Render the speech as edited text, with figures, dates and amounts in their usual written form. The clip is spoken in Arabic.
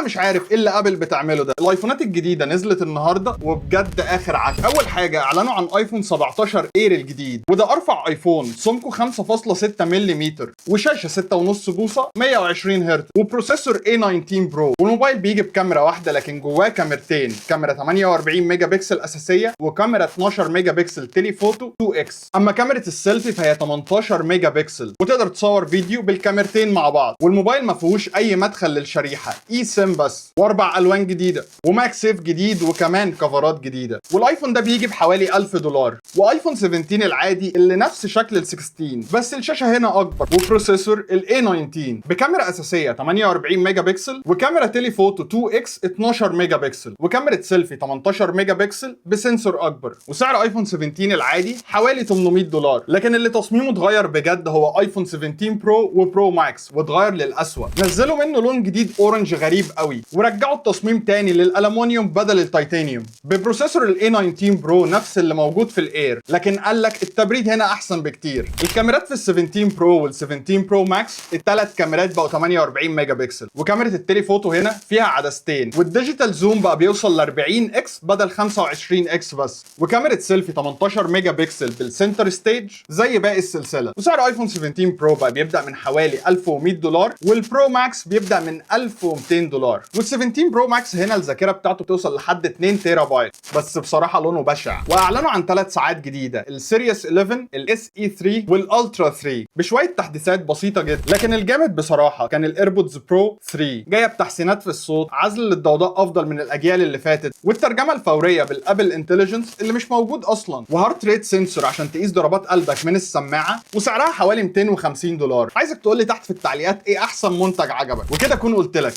بصراحه مش عارف ايه اللي ابل بتعمله ده. الايفونات الجديده نزلت النهارده وبجد اخر عك. اول حاجه اعلنوا عن ايفون 17 اير الجديد، وده ارفع ايفون، سمكه 5.6 ملم، وشاشه 6.5 بوصه 120 هرتز، وبروسيسور A19 برو. والموبايل بيجي بكاميرا واحده لكن جواه كاميرتين، كاميرا 48 ميجا بكسل اساسيه وكاميرا 12 ميجا بكسل تيلي فوتو 2x. اما كاميرا السيلفي فهي 18 ميجا بكسل وتقدر تصور فيديو بالكاميرتين مع بعض. والموبايل ما فيهوش اي مدخل للشريحه، اي سيم بس، واربع الوان جديده وماك سيف جديد وكمان كفرات جديده. والايفون ده بيجي بحوالي $1000. وايفون 17 العادي اللي نفس شكل ال 16 بس الشاشه هنا اكبر، وبروسيسور ال A19 بكاميرا اساسيه 48 ميجا بكسل وكاميرا تيلي فوتو 2x 12 ميجا بكسل وكاميرا سيلفي 18 ميجا بكسل بسنسور اكبر. وسعر ايفون 17 العادي حوالي $800. لكن اللي تصميمه اتغير بجد هو ايفون 17 برو وبرو ماكس، واتغير للاسوأ. نزلوا منه لون جديد اورنج غريب قوي، ورجعوا التصميم تاني للالومنيوم بدل التيتانيوم. ببروسيسور ال A19 برو نفس اللي موجود في الاير، لكن قال لك التبريد هنا احسن بكتير. الكاميرات في ال 17 برو وال 17 برو ماكس الثلاث كاميرات بقوا 48 ميجا بكسل، وكاميرا التلي فوتو هنا فيها عدستين، والديجيتال زوم بقى بيوصل ل 40 اكس بدل 25 اكس بس، وكاميرا سيلفي 18 ميجا بكسل بالسنتر ستيج زي باقي السلسله. وسعر ايفون 17 برو بقى بيبدا من حوالي $1100، والبرو ماكس بيبدا من $1200. وال 17 برو ماكس هنا الذاكره بتاعته بتوصل لحد 2 تيرا بايت، بس بصراحه لونه بشع. واعلنوا عن 3 ساعات جديده، السيريس 11، الاس اي 3، والالترا 3، بشويه تحديثات بسيطه جدا. لكن الجامد بصراحه كان الايربودز برو 3، جايه بتحسينات في الصوت، عزل للضوضاء افضل من الاجيال اللي فاتت، والترجمه الفوريه بالابل انتليجنس اللي مش موجود اصلا، وهارت ريت سنسور عشان تقيس ضربات قلبك من السماعه، وسعرها حوالي $250. عايزك تقول لي تحت في التعليقات ايه احسن منتج عجبك. وكده اكون قلت لك